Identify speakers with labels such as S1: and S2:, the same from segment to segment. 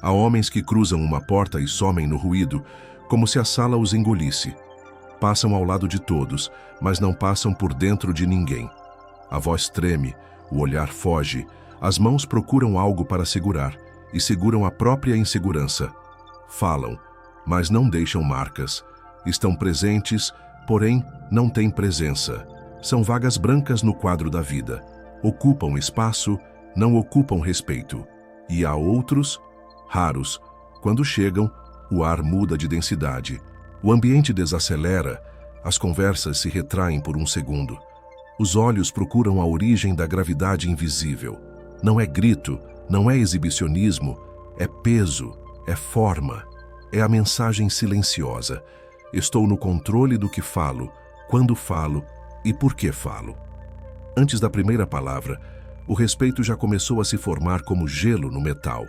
S1: Há homens que cruzam uma porta e somem no ruído, como se a sala os engolisse. Passam ao lado de todos, mas não passam por dentro de ninguém. A voz treme, o olhar foge, as mãos procuram algo para segurar e seguram a própria insegurança. Falam, mas não deixam marcas. Estão presentes, porém não têm presença. São vagas brancas no quadro da vida. Ocupam espaço, não ocupam respeito. E há outros, raros. Quando chegam, o ar muda de densidade. O ambiente desacelera, as conversas se retraem por um segundo. Os olhos procuram a origem da gravidade invisível. Não é grito, não é exibicionismo, é peso, é forma, é a mensagem silenciosa. Estou no controle do que falo, quando falo e por que falo. Antes da primeira palavra, o respeito já começou a se formar como gelo no metal.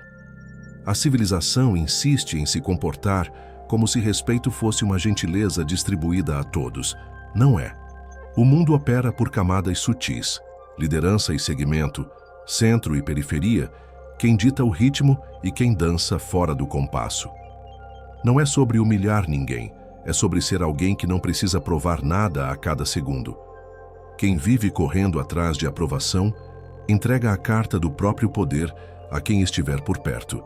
S1: A civilização insiste em se comportar como se respeito fosse uma gentileza distribuída a todos. Não é. O mundo opera por camadas sutis, liderança e segmento, centro e periferia, quem dita o ritmo e quem dança fora do compasso. Não é sobre humilhar ninguém, é sobre ser alguém que não precisa provar nada a cada segundo. Quem vive correndo atrás de aprovação, entrega a carta do próprio poder a quem estiver por perto.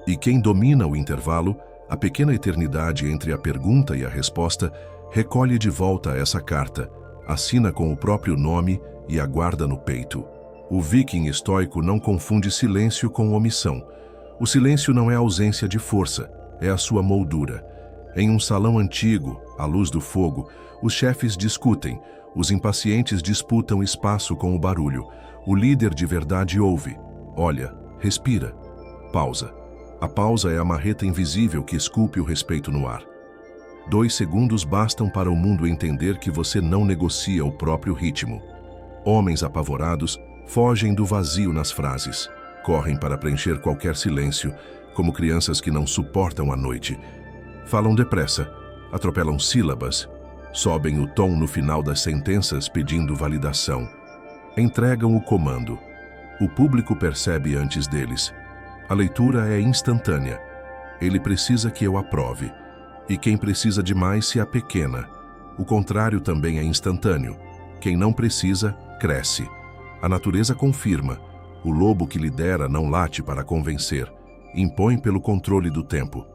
S1: E quem domina o intervalo, a pequena eternidade entre a pergunta e a resposta, recolhe de volta essa carta, assina com o próprio nome e a guarda no peito. O viking estoico não confunde silêncio com omissão. O silêncio não é ausência de força, é a sua moldura. Em um salão antigo, à luz do fogo, os chefes discutem, os impacientes disputam espaço com o barulho. O líder de verdade ouve, olha, respira, pausa. A pausa é a marreta invisível que esculpe o respeito no ar. 2 segundos bastam para o mundo entender que você não negocia o próprio ritmo. Homens apavorados fogem do vazio nas frases, correm para preencher qualquer silêncio, como crianças que não suportam a noite. Falam depressa, atropelam sílabas, sobem o tom no final das sentenças pedindo validação. Entregam o comando. O público percebe antes deles. A leitura é instantânea. Ele precisa que eu aprove. E quem precisa demais se apequena. O contrário também é instantâneo. Quem não precisa, cresce. A natureza confirma. O lobo que lidera não late para convencer. Impõe pelo controle do tempo.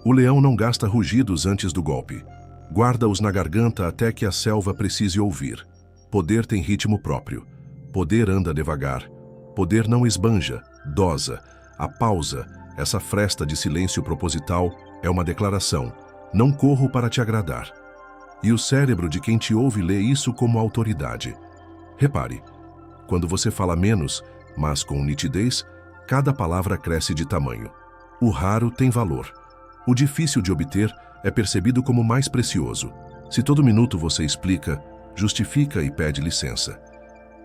S1: O leão não gasta rugidos antes do golpe. Guarda-os na garganta até que a selva precise ouvir. Poder tem ritmo próprio. Poder anda devagar. Poder não esbanja, dosa. A pausa, essa fresta de silêncio proposital, é uma declaração. Não corro para te agradar. E o cérebro de quem te ouve lê isso como autoridade. Repare, quando você fala menos, mas com nitidez, cada palavra cresce de tamanho. O raro tem valor. O difícil de obter é percebido como mais precioso. Se todo minuto você explica, justifica e pede licença.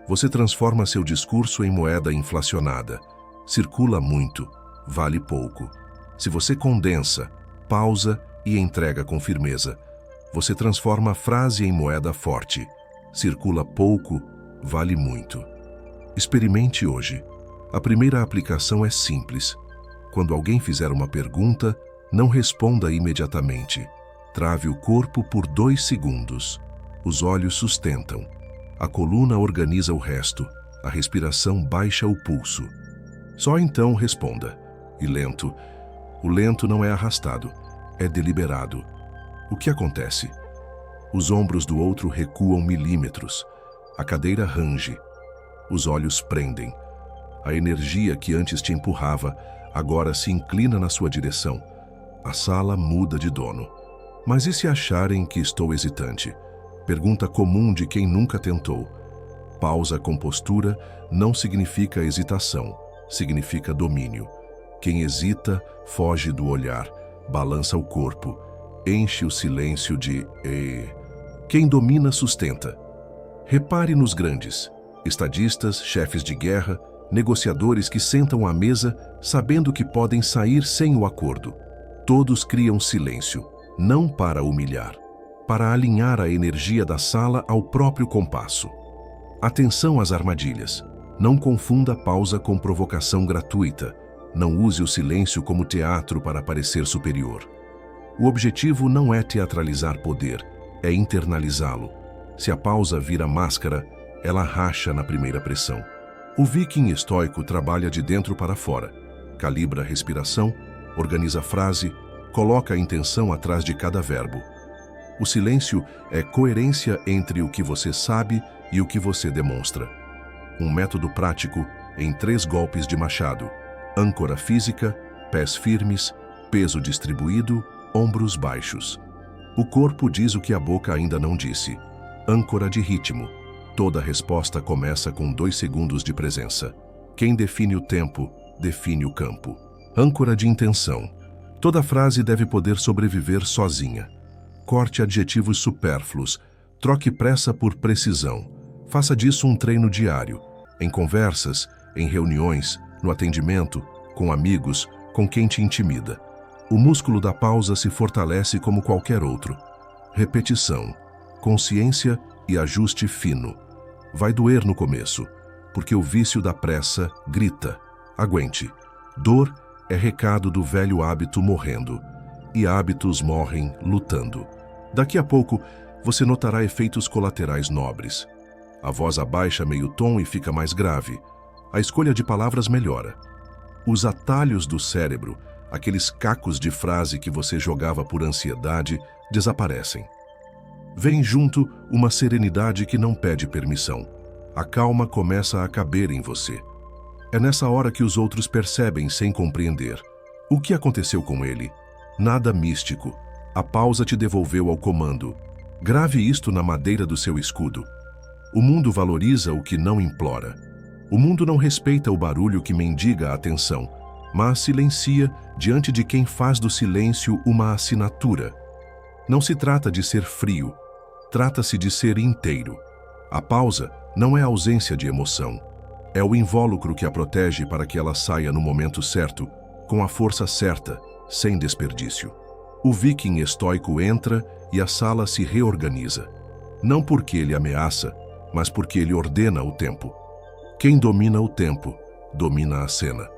S1: Você transforma seu discurso em moeda inflacionada. Circula muito, vale pouco. Se você condensa, pausa e entrega com firmeza, você transforma a frase em moeda forte. Circula pouco, vale muito. Experimente hoje. A primeira aplicação é simples. Quando alguém fizer uma pergunta, não responda imediatamente. Trave o corpo por 2 segundos. Os olhos sustentam. A coluna organiza o resto. A respiração baixa o pulso. Só então responda. E lento. O lento não é arrastado, é deliberado. O que acontece? Os ombros do outro recuam milímetros. A cadeira range. Os olhos prendem. A energia que antes te empurrava, agora se inclina na sua direção. A sala muda de dono. Mas e se acharem que estou hesitante? Pergunta comum de quem nunca tentou. Pausa com postura não significa hesitação. Significa domínio. Quem hesita, foge do olhar, balança o corpo, enche o silêncio de "e". Quem domina, sustenta. Repare nos grandes, estadistas, chefes de guerra, negociadores que sentam à mesa sabendo que podem sair sem o acordo. Todos criam silêncio, não para humilhar, para alinhar a energia da sala ao próprio compasso. Atenção às armadilhas. Não confunda pausa com provocação gratuita. Não use o silêncio como teatro para parecer superior. O objetivo não é teatralizar poder, é internalizá-lo. Se a pausa vira máscara, ela racha na primeira pressão. O viking estoico trabalha de dentro para fora. Calibra a respiração, organiza a frase, coloca a intenção atrás de cada verbo. O silêncio é coerência entre o que você sabe e o que você demonstra. Um método prático em 3 golpes de machado: âncora física, pés firmes, peso distribuído, ombros baixos. O corpo diz o que a boca ainda não disse. Âncora de ritmo. Toda resposta começa com 2 segundos de presença. Quem define o tempo, define o campo. Âncora de intenção. Toda frase deve poder sobreviver sozinha. Corte adjetivos supérfluos. Troque pressa por precisão. Faça disso um treino diário. Em conversas, em reuniões, no atendimento, com amigos, com quem te intimida. O músculo da pausa se fortalece como qualquer outro. Repetição, consciência e ajuste fino. Vai doer no começo, porque o vício da pressa grita. Aguente. Dor é recado do velho hábito morrendo. E hábitos morrem lutando. Daqui a pouco, você notará efeitos colaterais nobres. A voz abaixa meio tom e fica mais grave. A escolha de palavras melhora. Os atalhos do cérebro, aqueles cacos de frase que você jogava por ansiedade, desaparecem. Vem junto uma serenidade que não pede permissão. A calma começa a caber em você. É nessa hora que os outros percebem sem compreender. O que aconteceu com ele? Nada místico. A pausa te devolveu ao comando. Grave isto na madeira do seu escudo. O mundo valoriza o que não implora. O mundo não respeita o barulho que mendiga a atenção, mas silencia diante de quem faz do silêncio uma assinatura. Não se trata de ser frio, trata-se de ser inteiro. A pausa não é a ausência de emoção, é o invólucro que a protege para que ela saia no momento certo, com a força certa, sem desperdício. O viking estoico entra e a sala se reorganiza. Não porque ele ameaça, mas porque ele ordena o tempo. Quem domina o tempo, domina a cena.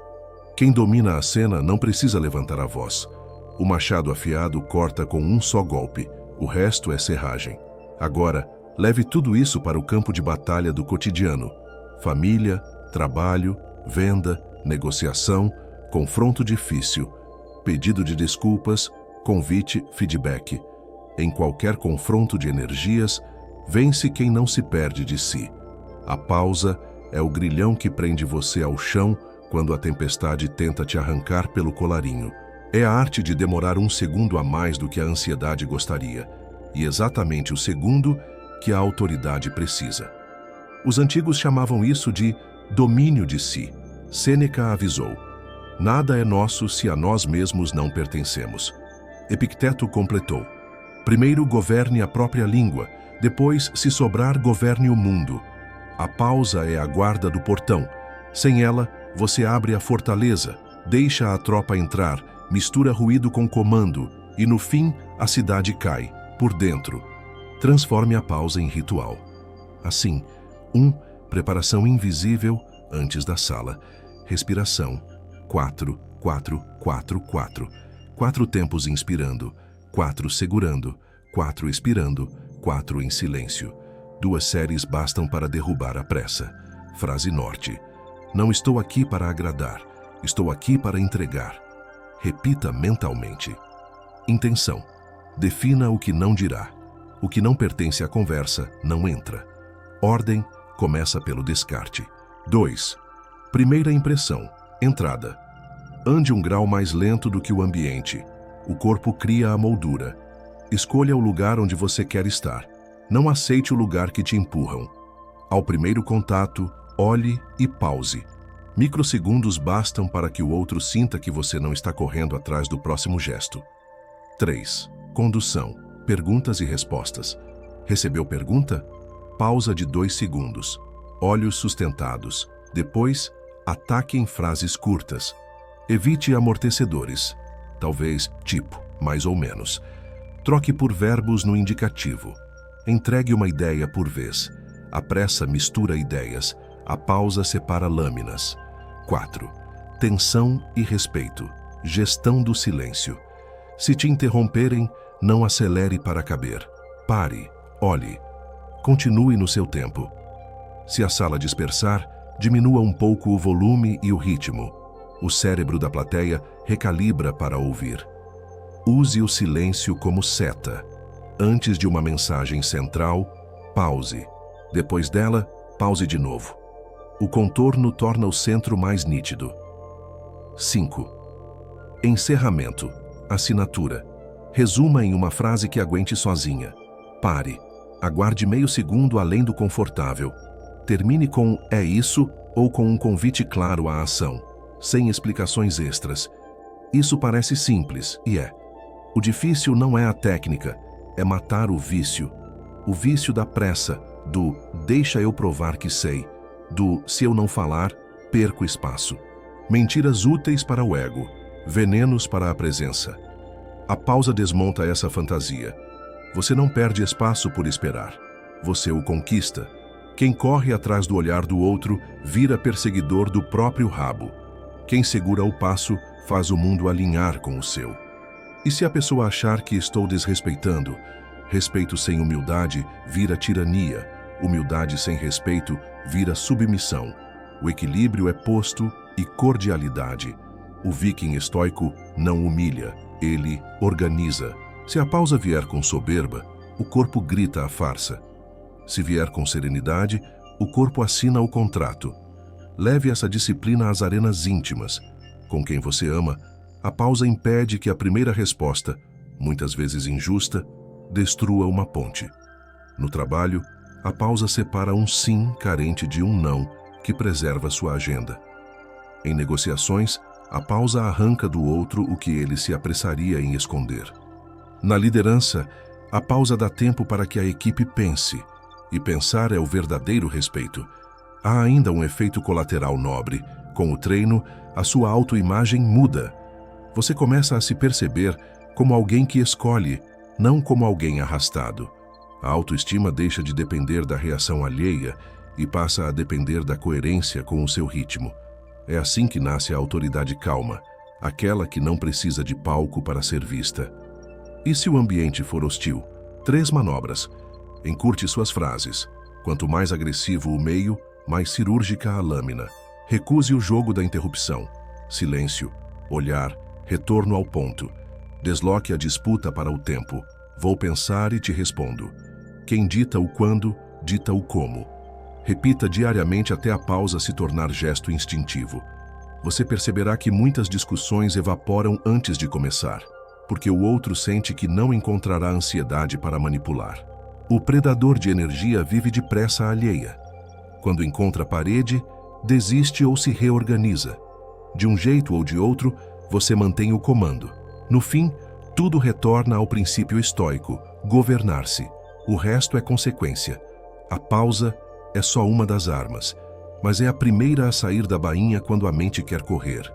S1: Quem domina a cena não precisa levantar a voz. O machado afiado corta com um só golpe, o resto é serragem. Agora, leve tudo isso para o campo de batalha do cotidiano. Família, trabalho, venda, negociação, confronto difícil, pedido de desculpas, convite, feedback. Em qualquer confronto de energias, vence quem não se perde de si. A pausa é o grilhão que prende você ao chão quando a tempestade tenta te arrancar pelo colarinho. É a arte de demorar 1 segundo a mais do que a ansiedade gostaria, e exatamente o segundo que a autoridade precisa. Os antigos chamavam isso de domínio de si. Sêneca avisou: nada é nosso se a nós mesmos não pertencemos. Epicteto completou: primeiro governe a própria língua, depois, se sobrar, governe o mundo. A pausa é a guarda do portão. Sem ela, você abre a fortaleza, deixa a tropa entrar, mistura ruído com comando e, no fim, a cidade cai, por dentro. Transforme a pausa em ritual. Assim, 1. Preparação invisível antes da sala. Respiração. 4, 4, 4, 4. 4 tempos inspirando, 4 segurando, 4 expirando, 4 em silêncio. 2 séries bastam para derrubar a pressa. Frase norte: não estou aqui para agradar, estou aqui para entregar. Repita mentalmente. Intenção: defina o que não dirá. O que não pertence à conversa não entra. Ordem: começa pelo descarte. 2. Primeira impressão. Entrada. Ande um grau mais lento do que o ambiente. O corpo cria a moldura. Escolha o lugar onde você quer estar. Não aceite o lugar que te empurram. Ao primeiro contato, olhe e pause. Microsegundos bastam para que o outro sinta que você não está correndo atrás do próximo gesto. 3. Condução. Perguntas e respostas. Recebeu pergunta? Pausa de 2 segundos. Olhos sustentados. Depois, ataque em frases curtas. Evite amortecedores. Talvez tipo, mais ou menos. Troque por verbos no indicativo. Entregue uma ideia por vez. A pressa mistura ideias. A pausa separa lâminas. 4. tensão e respeito, gestão do silêncio. Se te interromperem, não acelere para caber. Pare, olhe, continue no seu tempo. Se a sala dispersar, diminua um pouco o volume e o ritmo. O cérebro da plateia recalibra para ouvir. Use o silêncio como seta. Antes de uma mensagem central, pause. Depois dela, pause de novo. O contorno torna o centro mais nítido. 5. Encerramento. Assinatura. Resuma em uma frase que aguente sozinha. Pare. Aguarde meio segundo além do confortável. Termine com "é isso" ou com um convite claro à ação, sem explicações extras. Isso parece simples, e é. O difícil não é a técnica, é matar o vício. O vício da pressa, do "deixa eu provar que sei", do "se eu não falar, perco espaço". Mentiras úteis para o ego, venenos para a presença. A pausa desmonta essa fantasia. Você não perde espaço por esperar. Você o conquista. Quem corre atrás do olhar do outro vira perseguidor do próprio rabo. Quem segura o passo faz o mundo alinhar com o seu. E se a pessoa achar que estou desrespeitando, respeito sem humildade vira tirania, humildade sem respeito vira submissão. O equilíbrio é posto e cordialidade. O viking estoico não humilha, ele organiza. Se a pausa vier com soberba, o corpo grita a farsa. Se vier com serenidade, o corpo assina o contrato. Leve essa disciplina às arenas íntimas. Com quem você ama, a pausa impede que a primeira resposta, muitas vezes injusta, destrua uma ponte. No trabalho, a pausa separa um sim carente de um não que preserva sua agenda. Em negociações, a pausa arranca do outro o que ele se apressaria em esconder. Na liderança, a pausa dá tempo para que a equipe pense. E pensar é o verdadeiro respeito. Há ainda um efeito colateral nobre. Com o treino, a sua autoimagem muda. Você começa a se perceber como alguém que escolhe, não como alguém arrastado. A autoestima deixa de depender da reação alheia e passa a depender da coerência com o seu ritmo. É assim que nasce a autoridade calma, aquela que não precisa de palco para ser vista. E se o ambiente for hostil? 3 manobras. Encurte suas frases. Quanto mais agressivo o meio, mais cirúrgica a lâmina. Recuse o jogo da interrupção. Silêncio, olhar, retorno ao ponto. Desloque a disputa para o tempo. Vou pensar e te respondo. Quem dita o quando, dita o como. Repita diariamente até a pausa se tornar gesto instintivo. Você perceberá que muitas discussões evaporam antes de começar, porque o outro sente que não encontrará ansiedade para manipular. O predador de energia vive de pressa alheia. Quando encontra a parede, desiste ou se reorganiza. De um jeito ou de outro, você mantém o comando. No fim, tudo retorna ao princípio estoico, governar-se. O resto é consequência. A pausa é só uma das armas, mas é a primeira a sair da bainha quando a mente quer correr.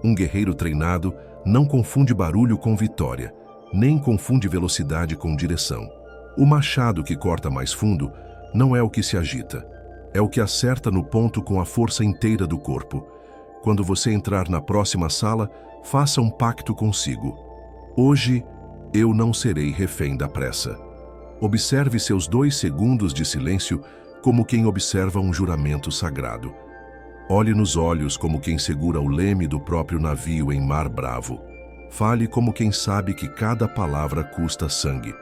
S1: Um guerreiro treinado não confunde barulho com vitória, nem confunde velocidade com direção. O machado que corta mais fundo não é o que se agita, é o que acerta no ponto com a força inteira do corpo. Quando você entrar na próxima sala, faça um pacto consigo. Hoje, eu não serei refém da pressa. Observe seus 2 segundos de silêncio como quem observa um juramento sagrado. Olhe nos olhos como quem segura o leme do próprio navio em mar bravo. Fale como quem sabe que cada palavra custa sangue.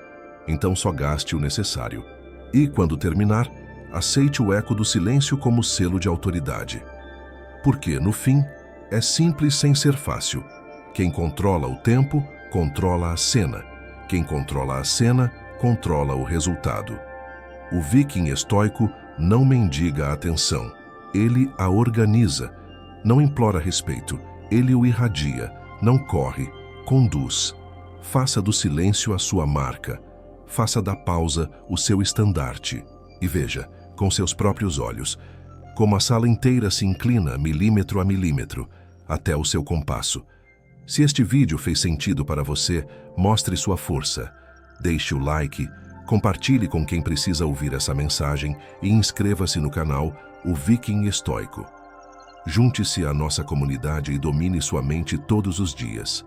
S1: Então só gaste o necessário. E, quando terminar, aceite o eco do silêncio como selo de autoridade. Porque, no fim, é simples sem ser fácil. Quem controla o tempo, controla a cena. Quem controla a cena, controla o resultado. O viking estoico não mendiga a atenção. Ele a organiza. Não implora respeito. Ele o irradia. Não corre. Conduz. Faça do silêncio a sua marca. Faça da pausa o seu estandarte. E veja, com seus próprios olhos, como a sala inteira se inclina milímetro a milímetro, até o seu compasso. Se este vídeo fez sentido para você, mostre sua força. Deixe o like, compartilhe com quem precisa ouvir essa mensagem e inscreva-se no canal O Viking Estoico. Junte-se à nossa comunidade e domine sua mente todos os dias.